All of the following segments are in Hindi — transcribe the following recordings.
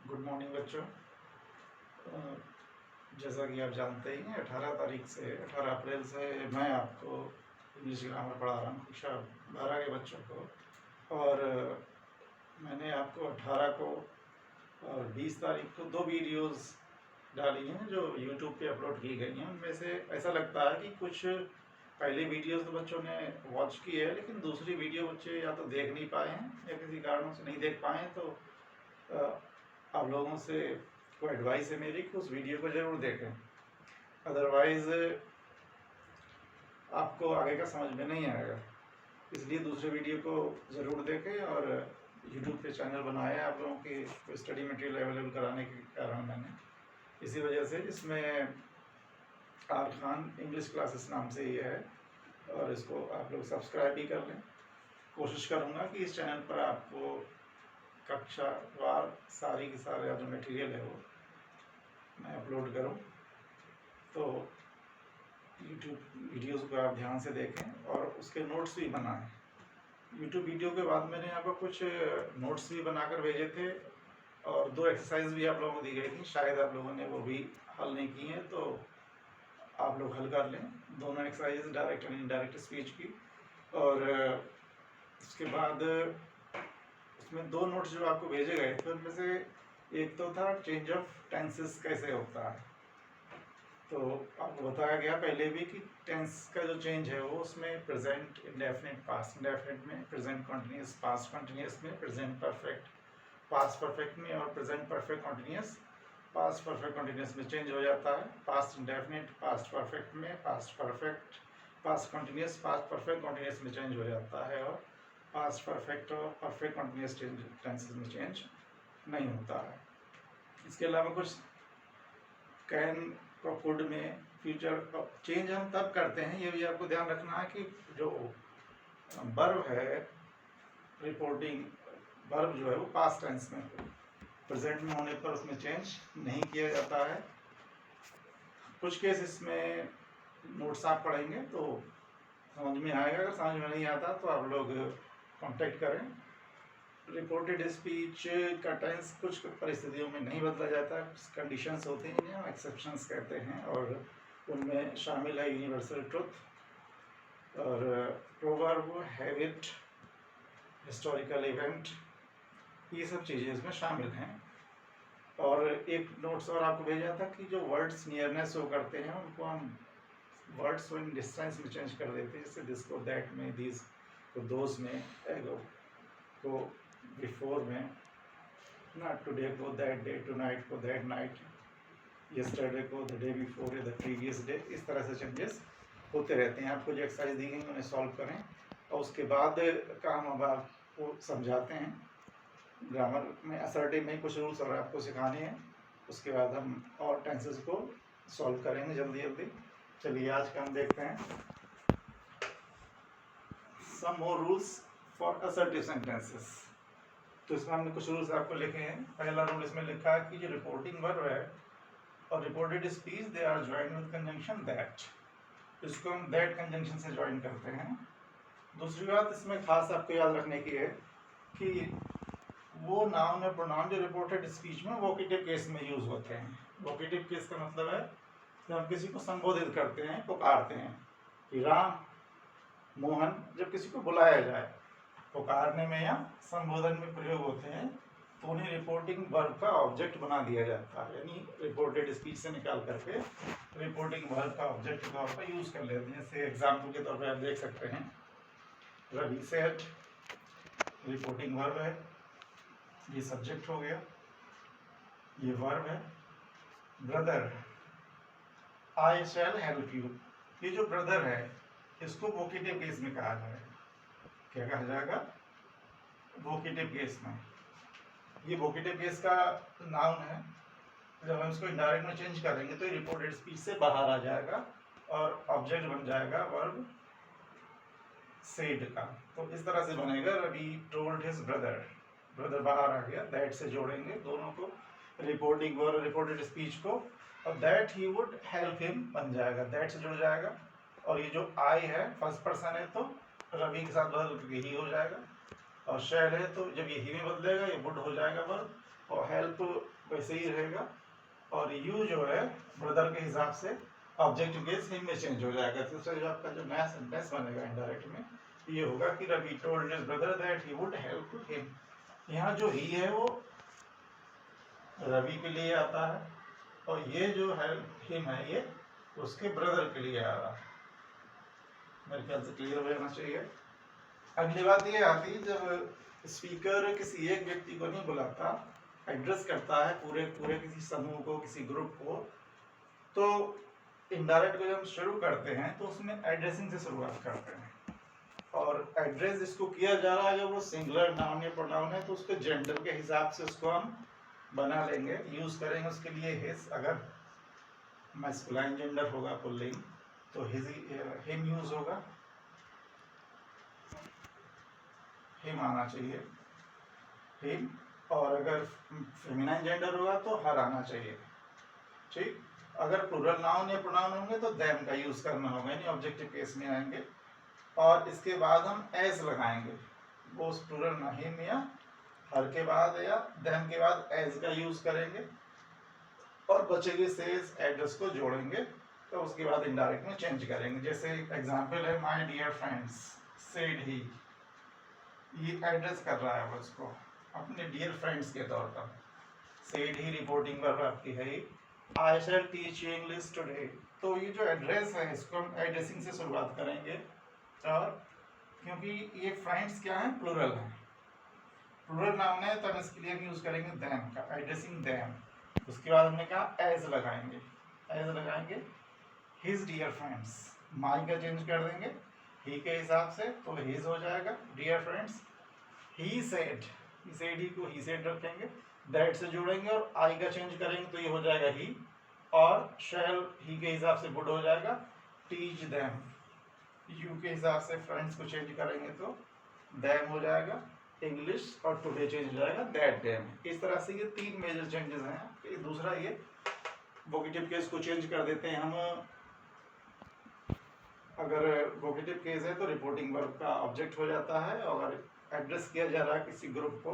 गुड मॉर्निंग बच्चों। जैसा कि आप जानते ही हैं 18 अप्रैल से मैं आपको इंग्लिश ग्रामर पढ़ा रहा हूँ कक्षा 12 के बच्चों को। और मैंने आपको 18 को और 20 तारीख को 2 वीडियोस डाली हैं जो यूट्यूब पे अपलोड की गई हैं। उनमें से ऐसा लगता है कि कुछ पहली वीडियोस तो बच्चों ने वॉच की है, लेकिन दूसरी वीडियो बच्चे या तो देख नहीं पाए हैं या किसी कारणों से नहीं देख पाए हैं। तो आप लोगों से कोई एडवाइस है मेरी कि उस वीडियो को ज़रूर देखें, अदरवाइज़ आपको आगे का समझ में नहीं आएगा। इसलिए दूसरे वीडियो को ज़रूर देखें। और यूट्यूब पे चैनल बनाया है आप लोगों के स्टडी मटेरियल अवेलेबल कराने के कारण मैंने, इसी वजह से इसमें आर खान इंग्लिश क्लासेस नाम से ये है, और इसको आप लोग सब्सक्राइब भी कर लें। कोशिश करूँगा कि इस चैनल पर आपको कक्षावार सारी की सारे जो मटेरियल है वो मैं अपलोड करूं। तो यूट्यूब वीडियोस को आप ध्यान से देखें और उसके नोट्स भी बनाएं। यूट्यूब वीडियो के बाद मैंने आपको कुछ नोट्स भी बनाकर भेजे थे और 2 एक्सरसाइज भी आप लोगों को दी गई थी। शायद आप लोगों ने वो भी हल नहीं की हैं, तो आप लोग हल कर लें दोनों exercise, direct and indirect speech की। और उसके बाद उसमें 2 नोट्स जो आपको भेजे गए थे उनमें से एक तो था चेंज ऑफ टेंसेस कैसे होता है। तो आपको बताया गया पहले भी कि टेंस का जो चेंज है वो उसमें प्रेजेंट इंडेफिनिट, पास्ट इंडेफिनिट में, प्रेजेंट कंटिन्यूस पास्ट कंटिन्यूस में, प्रेजेंट परफेक्ट पास्ट परफेक्ट में, और present perfect continuous past perfect continuous में चेंज हो जाता है। पास्ट इंडेफिनिट पास्ट परफेक्ट में, past perfect past continuous past perfect continuous में चेंज हो जाता है, और पास्ट परफेक्ट और परफेक्ट कंटिन्यूस टेंसेस में चेंज नहीं होता है। इसके अलावा कुछ कैन और कुड में फ्यूचर चेंज हम तब करते हैं, ये भी आपको ध्यान रखना है कि जो वर्ब है, रिपोर्टिंग वर्ब जो है वो पास्ट टेंस में, प्रेजेंट में होने पर उसमें चेंज नहीं किया जाता है। कुछ केसेस में नोट्स आप पढ़ेंगे तो समझ में आएगा, अगर समझ में नहीं आता तो आप लोग कांटेक्ट करें। रिपोर्टेड स्पीच का टेंस कुछ परिस्थितियों में नहीं बदला जाता, कुछ कंडीशंस होते हैं जिन्हें हम एक्सेप्शंस कहते हैं, और उनमें शामिल है यूनिवर्सल ट्रुथ और प्रोवर्ब, हैबिट, हिस्टोरिकल इवेंट, ये सब चीज़ें इसमें शामिल हैं। और एक नोट्स और आपको भेजा था कि जो वर्ड्स नियरनेस शो करते हैं उनको हम वर्ड्स को इन डिस्टेंस में चेंज कर देते हैं, जैसे दिस को दैट में, दिस को दोज में, एगो को बिफोर में, नॉट टुडे को दैट डे, टुनाइट को दैट नाइट, यस्टरडे को the day before, the previous day. इस तरह से चेंजेस होते रहते हैं। आपको जो एक्सरसाइज दी गई उन्हें सॉल्व करें और उसके बाद का हम अब आपको समझाते हैं। ग्रामर में असर्टिव में कुछ रूल्स और आपको सिखाने हैं, उसके बाद हम और टेंसेस को सॉल्व करेंगे जल्दी जल्दी। चलिए आज का हम देखते हैं सम मोर रूल्स फॉर असर्टिव सेंटेंसेस। तो इसमें हमने कुछ रूल्स आपको लिखे हैं। पहला रूल इसमें लिखा है कि जो रिपोर्टिंग वर्ब है और reported speech they are join with conjunction that, इसको हम दैट कंजंक्शन से ज्वाइन करते हैं। दूसरी बात इसमें खास आपको याद रखने की है कि वो नाउन और प्रोनाउन जो रिपोर्टेड स्पीच में वोकेटिव केस में यूज होते हैं। वोकेटिव केस का मतलब है कि हम किसी को संबोधित करते हैं, पुकारते हैं कि राम, मोहन, जब किसी को बुलाया जाए पुकारने में या संबोधन में प्रयोग होते हैं तो उन्हें रिपोर्टिंग वर्ब का ऑब्जेक्ट बना दिया जाता है, यानी रिपोर्टेड स्पीच से निकाल करके रिपोर्टिंग वर्ब का ऑब्जेक्ट के तौर पर यूज कर लेते हैं। जैसे एग्जाम्पल के तौर पर आप देख सकते हैं, रवि सेड रिपोर्टिंग वर्ब है, ये सब्जेक्ट हो गया, ये वर्ब है। Brother, I shell help you, ये जो ब्रदर है इसको वोकेटिव केस में कहा जाएगा। क्या कहा जाएगा? वोकेटिव केस में। ये वोकेटिव केस का नाउन है, जब हम इसको इनडायरेक्ट में चेंज करेंगे तो ये रिपोर्टेड स्पीच से बाहर आ जाएगा और ऑब्जेक्ट बन जाएगा वर्ब सेड का। तो इस तरह से बनेगा, Ravi told his brother, brother बाहर आ गया, दैट से जोड़ेंगे दोनों को, रिपोर्टिंग वर्ब रिपोर्टेड स्पीच को, और that he would help him बन जाएगा, दैट से जुड़ जाएगा। और ये जो आई है फर्स्ट पर्सन है तो रवि के साथ बदल के ही हो जाएगा, और शैल है तो जब ये ही में बदलेगा ये वुड हो जाएगा वर्ब, और हेल्प वैसे ही रहेगा। और यू जो है ब्रदर के हिसाब से ऑब्जेक्टिव केस हिम में चेंज हो जाएगा। तो उससे जो आपका जो नया सेंटेंस बनेगा इनडायरेक्ट में ये होगा कि Ravi told his brother that he would help him. यहाँ जो ही है वो रवि के लिए आता है और ये जो है हिम है ये उसके ब्रदर के लिए आ रहा है। मेरे ख्याल से क्लियर हो जाना चाहिए। अगली बात ये आती है जब स्पीकर किसी एक व्यक्ति को नहीं बुलाता, एड्रेस करता है पूरे पूरे किसी समूह को, किसी ग्रुप को, तो इनडायरेक्ट को जब हम शुरू करते हैं तो उसमें एड्रेसिंग से शुरुआत करते हैं। और एड्रेस जिसको किया जा रहा है अगर वो सिंगुलर नाउन या प्रोनाउन है तो उसके जेंडर के हिसाब से उसको हम बना लेंगे, यूज करेंगे उसके लिए हिज। अगर मैस्कुलाइन जेंडर होगा पुल्लिंग तो हिम यूज होगा, हिम आना चाहिए, हिम। और अगर फेमिनाइन जेंडर होगा तो हर आना चाहिए, ठीक। अगर प्लूरल नाउन या प्रोनाउन होंगे तो देम का यूज करना होगा, यानी ऑब्जेक्टिव केस में आएंगे। और इसके बाद हम एज लगाएंगे, वो उस प्लूरल ना हिम या हर के बाद या देम के बाद एज का यूज करेंगे और बचेगी सेज एड्रेस को जोड़ेंगे। तो उसके बाद इनडायरेक्ट में चेंज करेंगे। जैसे एग्जांपल है my dear friends said he, ये एड्रेस कर रहा है उसको अपने डियर फ्रेंड्स के तौर पर। सेड ही रिपोर्टिंग वर्ब आपकी है ही। आई शैल टीच यू इंग्लिश टुडे, तो ये जो एड्रेस है इसको हम एड्रेसिंग से शुरुआत करेंगे। और क्योंकि ये फ्रेंड्स क्या है प्लूरल है, प्लूरल नाउन है तो हम इसके लिए यूज करेंगे देम का, एड्रेसिंग देम। उसके बाद हमने कहा एज लगाएंगे, एज लगाएंगे हिज डियर फ्रेंड्स, माई का चेंज कर देंगे ही के हिसाब से तो हिज हो जाएगा dear friends. He said he को ही सेड रखेंगे, दैट से जोड़ेंगे और आई का चेंज करेंगे तो ये हो जाएगा ही। और शैल ही के हिसाब से वुड हो जाएगा, टीच देम यू के हिसाब से फ्रेंड्स को चेंज करेंगे तो देम हो जाएगा इंग्लिश, और टुडे चेंज हो जाएगा दैट देम। इस तरह से ये तीन मेजर चेंजेस हैं। दूसरा ये वोकेटिव केस को चेंज कर देते हैं हम। अगर वोकेटिव केस है तो रिपोर्टिंग वर्ब का ऑब्जेक्ट हो जाता है, और एड्रेस किया जा रहा है किसी ग्रुप को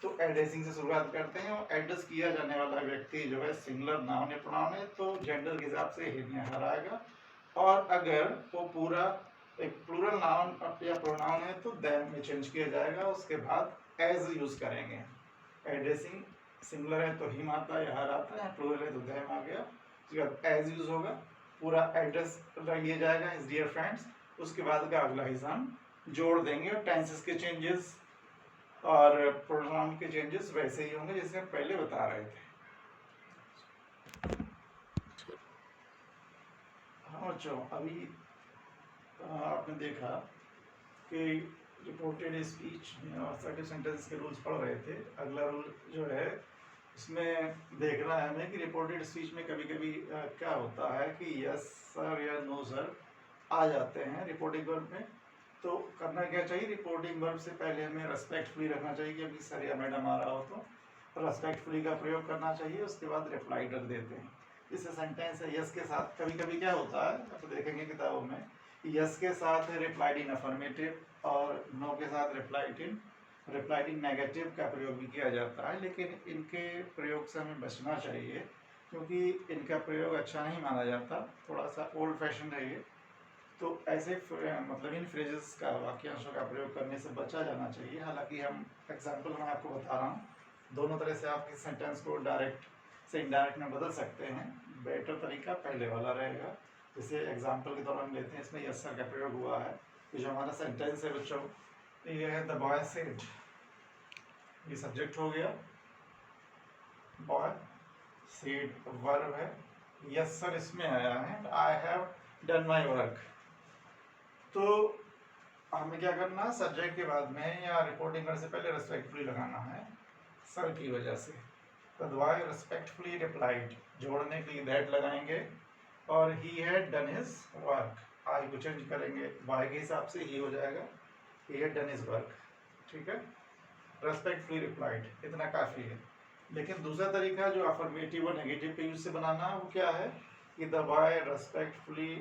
तो एड्रेसिंग से शुरुआत करते हैं। और एड्रेस किया जाने वाला व्यक्ति जो है सिंगुलर नाउन या प्रोनाउन है तो जेंडर के हिसाब से हिम या हर आएगा। और अगर वो पूरा एक प्लूरल नाउन या प्रोनाउन है तो देम में चेंज किया जाएगा। उसके बाद एज यूज करेंगे। एड्रेसिंग सिंगुलर है तो हिम आता है या हर आता है, प्लूरल है तो देम आ गया। उसके बाद एज यूज होगा, पूरा एड्रेस रख लिया जाएगा हिज डियर फ्रेंड्स। उसके बाद का अगला हिस्सा हम जोड़ देंगे। और टेंसेस के चेंजेस और प्रोनाउन के चेंजेस वैसे ही होंगे जैसे हम पहले बता रहे थे। हाँ बच्चों, अभी आपने देखा कि रिपोर्टेड स्पीच में और असर्टिव सेंटेंस के रूल्स पढ़ रहे थे। अगला रूल जो है इसमें देखना है हमें कि रिपोर्टेड स्पीच में कभी कभी क्या होता है कि यस सर या नो सर आ जाते हैं रिपोर्टिंग वर्ब में। तो करना क्या चाहिए, रिपोर्टिंग वर्ब से पहले हमें रेस्पेक्टफुली रखना चाहिए कि अभी सर या मैडम आ रहा हो तो रेस्पेक्टफुली का प्रयोग करना चाहिए। उसके बाद रिप्लाई रख देते हैं। इससे सेंटेंस है यस के साथ कभी कभी क्या होता है आप देखेंगे किताबों में, यस के साथ रिप्लाइड इन अफर्मेटिव और नो के साथ रिप्लाइड इन नेगेटिव का प्रयोग भी किया जाता है। लेकिन इनके प्रयोग से हमें बचना चाहिए क्योंकि इनका प्रयोग अच्छा नहीं माना जाता, थोड़ा सा ओल्ड फैशन है ये। तो ऐसे मतलब इन फ्रेजेस का वाक्यांशों का प्रयोग करने से बचा जाना चाहिए। हालांकि हम एग्जाम्पल मैं आपको बता रहा हूँ, दोनों तरह से आप इस सेंटेंस को डायरेक्ट से इनडायरेक्ट में बदल सकते हैं। बेटर तरीका पहले वाला रहेगा। जैसे एग्जाम्पल के दौरान लेते हैं, इसमें यस सर का प्रयोग हुआ है। ये जो हमारा सेंटेंस है बच्चों, ये है द बॉय सेड, ये सब्जेक्ट हो गया, बॉय सेड वर्ब है, यस सर इसमें आया है, I have done my work. तो हमें क्या करना है, सब्जेक्ट के बाद में या रिपोर्टिंग करने से पहले रेस्पेक्टफुली लगाना है सर की वजह से। तो द बॉय रेस्पेक्टफुली रिप्लाइड, जोड़ने के लिए दैट लगाएंगे। और he had done his work, आई को चेंज करेंगे बॉय के हिसाब से, ही हो जाएगा ही हैड डन हिज वर्क। ठीक है, रेस्पेक्टफुली रिप्लाइड, इतना काफ़ी है। लेकिन दूसरा तरीका जो अफर्मेटिव और नेगेटिव के यूज से बनाना है वो क्या है कि the boy respectfully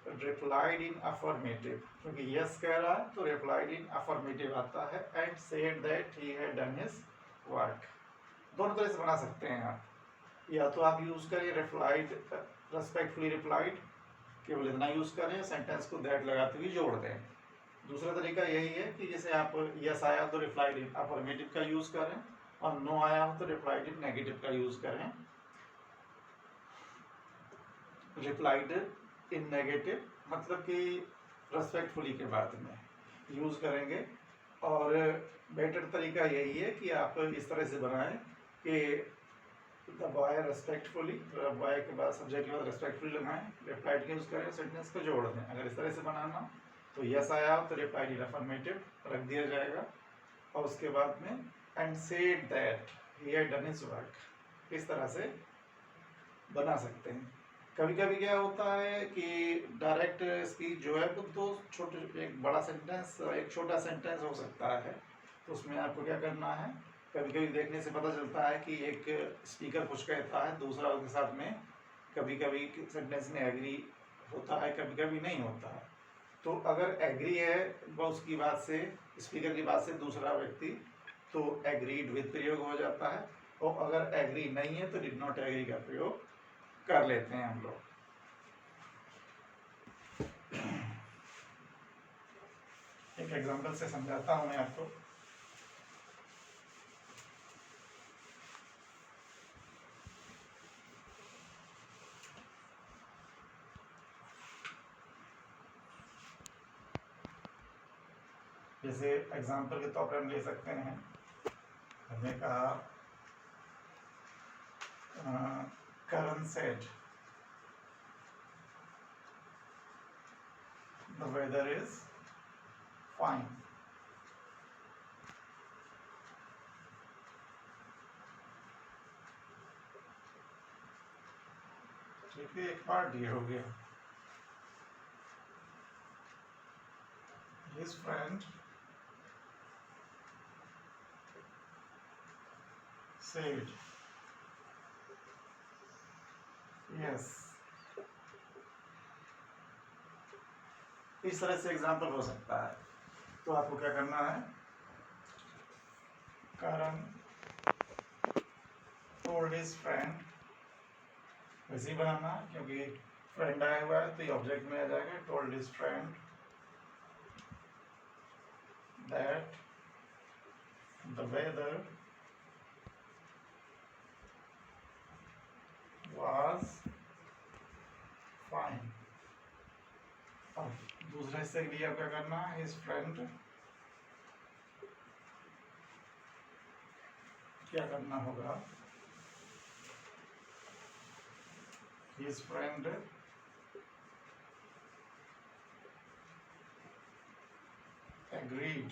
replied in affirmative, क्योंकि यस कह रहा है तो रिप्लाइड इन अफर्मेटिव आता है, and said that he had done his work. दोनों तरह से बना सकते हैं आप, या तो आप यूज़ करिए रिप्लाइड, रेस्पेक्टफुली रिप्लाइड, केवल इतना यूज़ करें, सेंटेंस को दैट लगाते हुए जोड़ दें। दूसरा तरीका यही है कि जैसे आप यस आया तो रिप्लाइड इन अफर्मेटिव का यूज़ करें, और नो आया हो तो रिप्लाइड इन नेगेटिव का यूज़ करें। रिप्लाइड इन नेगेटिव मतलब कि रेस्पेक्टफुली के बाद में यूज़ करेंगे। और बेटर तरीका यही है कि आप इस तरह से बनाएं कि द बॉय रेस्पेक्टफुली, बॉय के बाद सब्जेक्ट के बाद रेस्पेक्टफुली लगाएं, रिप्लाइड का यूज़ करें, सेंटेंस को जोड़ दें। अगर इस तरह से बनाना तो यस आया हो तो रिप्लाइड इन अफर्मेटिव रख दिया जाएगा, और उसके बाद में and said that he had done his work, इस तरह से बना सकते हैं। कभी कभी क्या होता है कि डायरेक्ट स्पीच जो है वो दो छोटे, एक बड़ा सेंटेंस एक छोटा सेंटेंस हो सकता है, तो उसमें आपको क्या करना है, कभी कभी देखने से पता चलता है कि एक स्पीकर कुछ कहता है, दूसरा उसके साथ में कभी कभी सेंटेंस में एग्री होता है, कभी कभी नहीं होता है। तो अगर एग्री है वो उसकी बात से, स्पीकर की बात से दूसरा व्यक्ति, तो एग्रीड विद प्रयोग हो जाता है, और अगर एग्री नहीं है तो डिड नॉट एग्री का प्रयोग कर लेते हैं हम लोग। एक एग्जांपल से समझाता हूं मैं आपको। जैसे एग्जांपल के तौर पर हम ले सकते हैं, हमने कहा Karan said the weather is fine. ठीक है, एक पार्ट ये हो गया। His friend said yes। इस तरह से एग्जांपल हो सकता है। तो आपको क्या करना है, करण told his friend, वैसे ही बनाना है क्योंकि फ्रेंड आया हुआ है तो ये ऑब्जेक्ट में आ जाएगा। told his friend that the weather was fine। अब दूसरे हिस्से के लिए अब क्या करना है, his friend क्या करना होगा, his friend agreed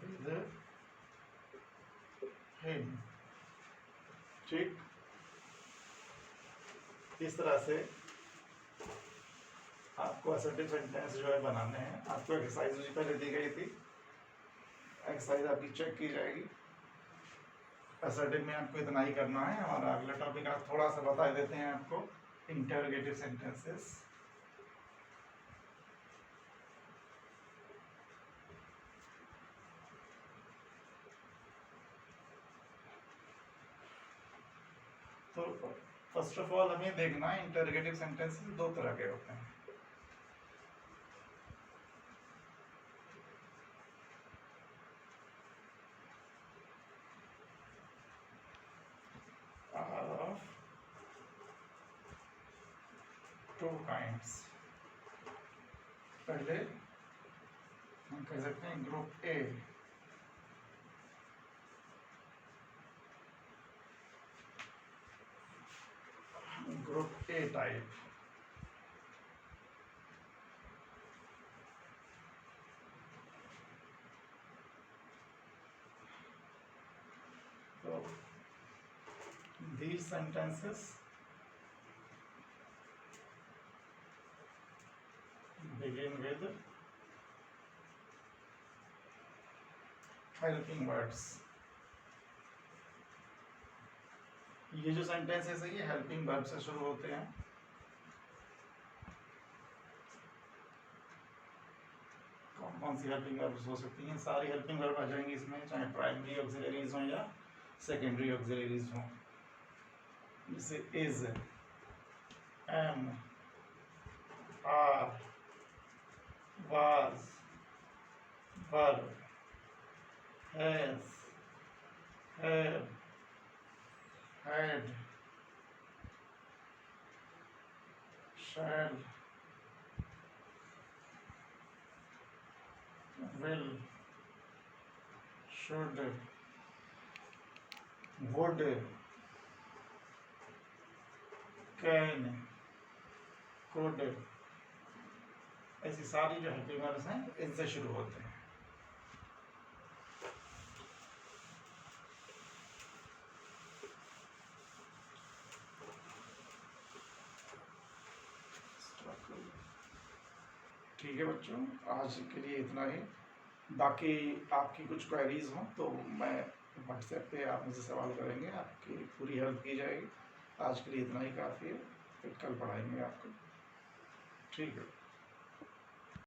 with him। ठीक, इस तरह से आपको असर्टिव सेंटेंस जो है बनाने हैं। आपको एक्सरसाइज उसी पहले दी गई थी, एक्सरसाइज आपकी चेक की जाएगी। असर्टिव में आपको इतना ही करना है, और अगला टॉपिक आप थोड़ा सा बता देते हैं आपको, इंटरोगेटिव सेंटेंसेस। तो फर्स्ट ऑफ ऑल हमें देखना है इंटरोगेटिव सेंटेंसेस दो तरह के होते हैं। Two kinds. पहले हम कह सकते हैं group A, group A type. तो these sentences begin with helping words। ये जो सेंटेंसेस है ये हेल्पिंग वर्ब से शुरू होते हैं। कॉमा कौन सी हेल्पिंग वर्ब्स हो सकती हैं, सारी हेल्पिंग वर्ब आ जाएंगी इसमें, चाहे प्राइमरी ऑक्सिलरीज हों या सेकेंडरी ऑक्सिलरीज हों। जैसे is, am, are, was, were, has, have, had, shall, will, should, would, can, could, ऐसी सारी जो हेल्पिंग वर्ब्स हैं इनसे शुरू होते हैं। ठीक है बच्चों, आज के लिए इतना ही। बाकी आपकी कुछ क्वेरीज हों तो मैं व्हाट्सएप पे आप मुझसे सवाल करेंगे, आपकी पूरी हेल्प की जाएगी। आज के लिए इतना ही काफ़ी है, फिर कल पढ़ाएंगे आपको। ठीक है।